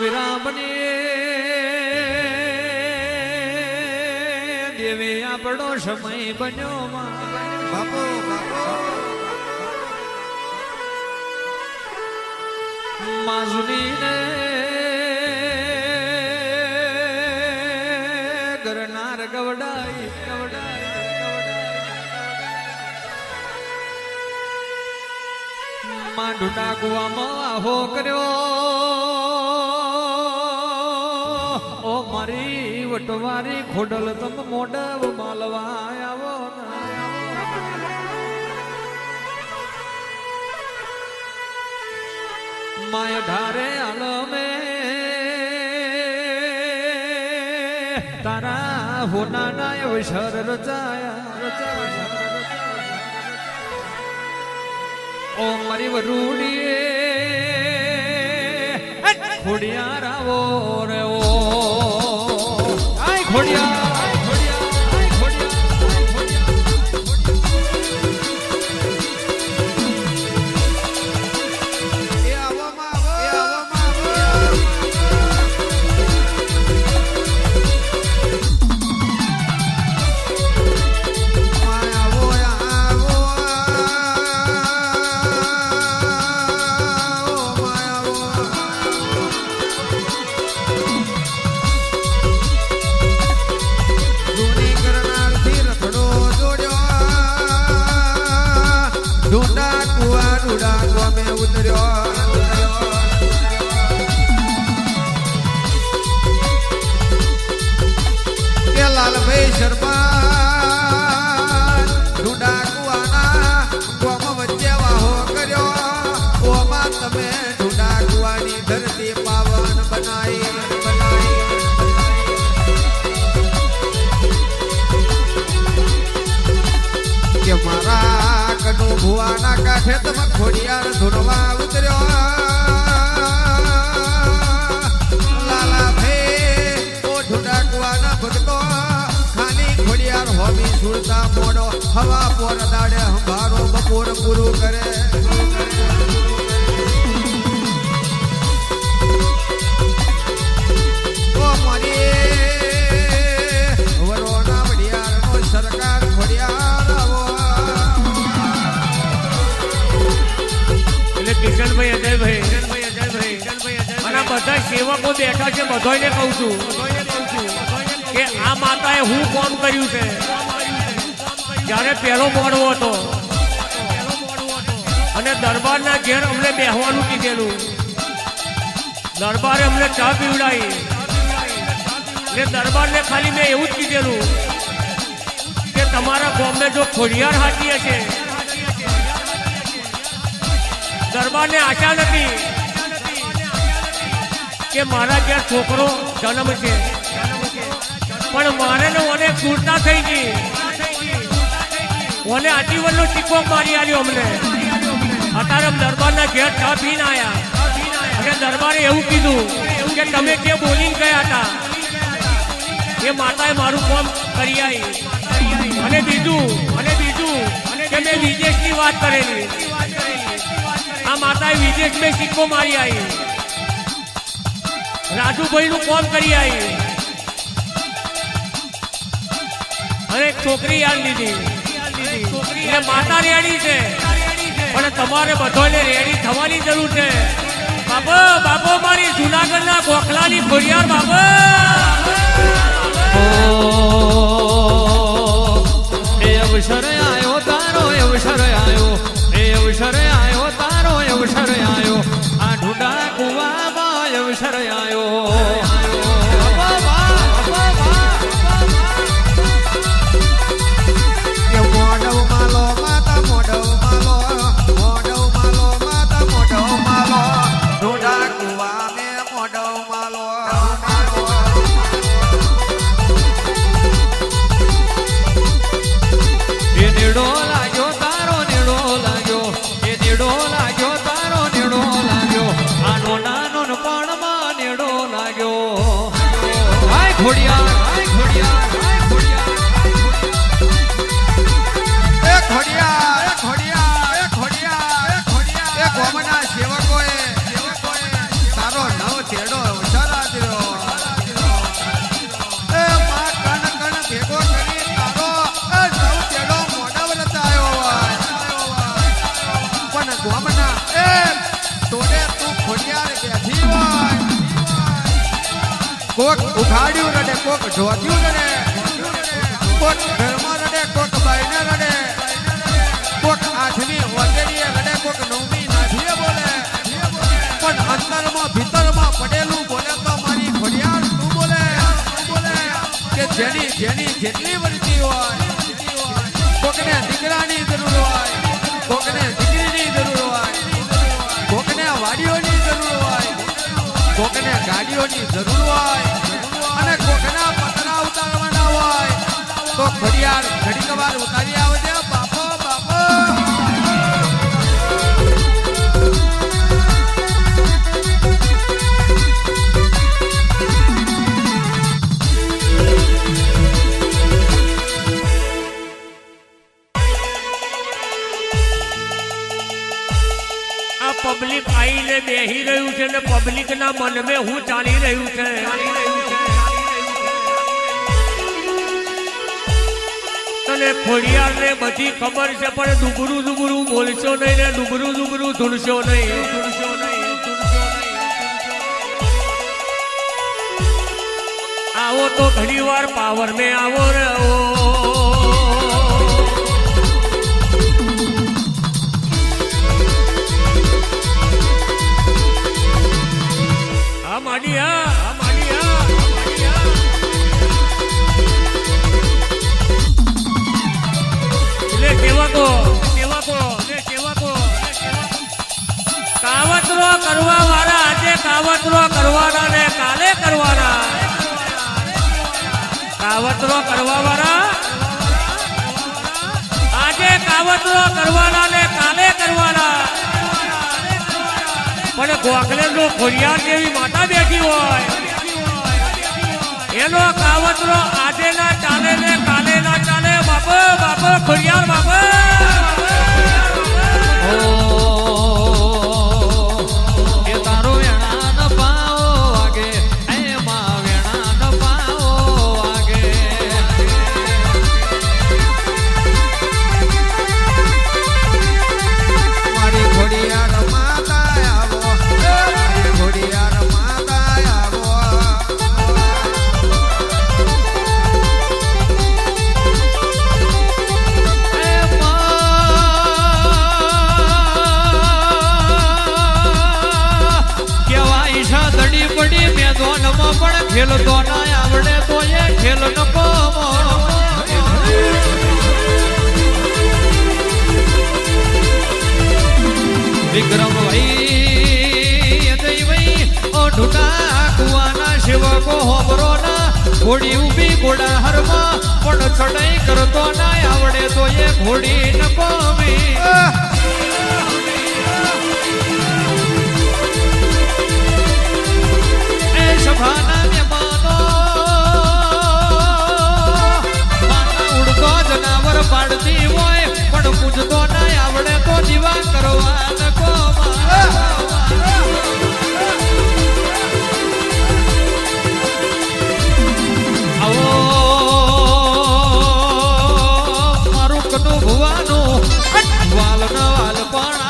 વિરામની દેવે આપણો સમય બન્યો બાપો માજુની ને ગરનાર ગવડાઈ માંડુ ડાકવામાં આહો કર્યો ઓ મારી વટવારી ખોડલ તમ મોડવ માલવા આવો માય ઢારે આલમે તારા હોનાના અવસર રચાયા ઓ મારી વરુડીએ ખોડિયાર આવો રે ઓ આય ખોડિયાર લાલભાઈ શર્મા ઢૂંઢા કુવાના ગોમ વચ્ચે વાહો કર્યો ઓમાં તમે ઢૂંઢા કુવાની ધરતી પાવન બનાવી કે મારા કનુ ભુવાના કાંઠે તમે ખોડિયાર ધૂણવા ઉતર્યો હોમી સુરતા મોડો હવા પોર દાડે હંભારો બપોર પૂરું કરે ઓ મારી વરોના વડિયારનો સરકાર ખોડિયાર આવો એટલે કિશનભાઈ અજયભાઈ અને બધા સેવકો બેઠા છે બધાને કહું છું કે આ માતાએ હું કોમ કર્યું છે જ્યારે પહેલો મોડવો હતો અને દરબારના ઘેર અમને બેહવાનું કીધેલું દરબારે અમને ચા પીવડાવી ને દરબારને ખાલી મેં એવું જ કીધેલું કે તમારા ગામને જો ખોડિયાર હાથી હશે દરબારને આશા નથી કે મારા ઘેર છોકરો જન્મ છે પણ મારે ને મને સુરતા થઈ ગઈ મને આજીવનનો સિક્કો મારી આવ્યો અમને અત્યારે દરબારના ઘેર ચા પીને આવ્યા અને દરબારે એવું કીધું કે તમે જે બોલીને ગયા હતા એ માતાએ મારું કામ કરી આવી અને બીજું કે મેં વિદેશની વાત કરેલી આ માતાએ વિદેશમાં સિક્કો મારી આવી રાજુભાઈનું કામ કરી આવી અને છોકરી યાદ લીધી એટલે માતા રેડી છે પણ તમારે બધાને રેડી થવાની જરૂર છે બાબો મારી જુનાગઢના ગોખલાની ખોડિયાર બાબો એ અવસર આયો તારો અવસર આયો એ અવસર આયો તારો અવસર આયો આ ઢૂંઢા કુવામાં અવસર આયો નીડો લાગ્યો તારો નીડો લાગ્યો એ નીડો લાગ્યો તારો નીડો લાગ્યો આનો નાનો પણ માં નીડો લાગ્યો કોક ઉઘાડ્યું રડે, કોક ઢોધ્યું રડે, કોક ઘરમાં રડે, કોક બાઈને રડે, કોક આઠમી વગેરીએ રડે, કોક નવમી નાથીએ બોલે, પણ અંતરમાં ભીતરમાં પડેલું બોલે તો મારી ફરિયાદ તું બોલે કે જેની જેની જેટલી વરતી હોય, કોકને દીકરાની જરૂર હોય, કોકને દીકરીની જરૂર હોય, કોકને વાડીઓની જરૂર હોય, કોકને ગાડીઓની જરૂર હોય અને કોકના પતરા ઉતારવાના હોય તો ફરિયાદ ઘડીક વાર ઉતારી આવજે બાપો બાપો. પબ્લિક આઈને બેહી રહ્યું છે ને પબ્લિક ના મનમાં હું ચાલી રહ્યું છે. તને ખોડિયાર ને બધી ખબર છે પણ ડુબરું ડુબરું બોલશો નહીં ને ડુબરું ડુબરું ધૂળશો નહીં. આવો તો ઘણી વાર પાવર મેં આવો રે કાવતરો કરવા વાળા આજે કાવતરો કરવાના ને કાલે કરવાના. કાવતરો કરવા વાળા આજે કાવતરો કરવાના ને કાલે કરવાના. પણ ગોખલે નો ખોડિયાર જેવી માતા બેઠી હોય એનો કાવતરો આજે ના ચાલે ને કાલે ના ચાલે. બાપો બાપો ખોડિયાર બાપો. એ તારો વેણા ન પાવો વાગે, એમાં વેણા ન પાવો વાગે. મારી ખોડિયાર માતા આવો, મારી ખોડિયાર માતા આવો. પડી મેદાનમાં પણ ખેલતો ના આવડે તો એ ખેલ ન પામો. વિક્રમ ભાઈ દૈવઈ ઓ ઢૂંઢા કુવાના સેવકો હોબરો ના ઘોડી ઉભી ઘોડા હરમાં પણ ચડાઈ કરતો ના આવડે તો એ ઘોડી ન પામી. સભાના મહેમાનો માના ઉડતો જનાવર પાડતી હોય પણ પૂજતો ના આવડે તો દીવા કરવા ન આવો મારું કનું ભુવાનું વાલ ન વાલ પણ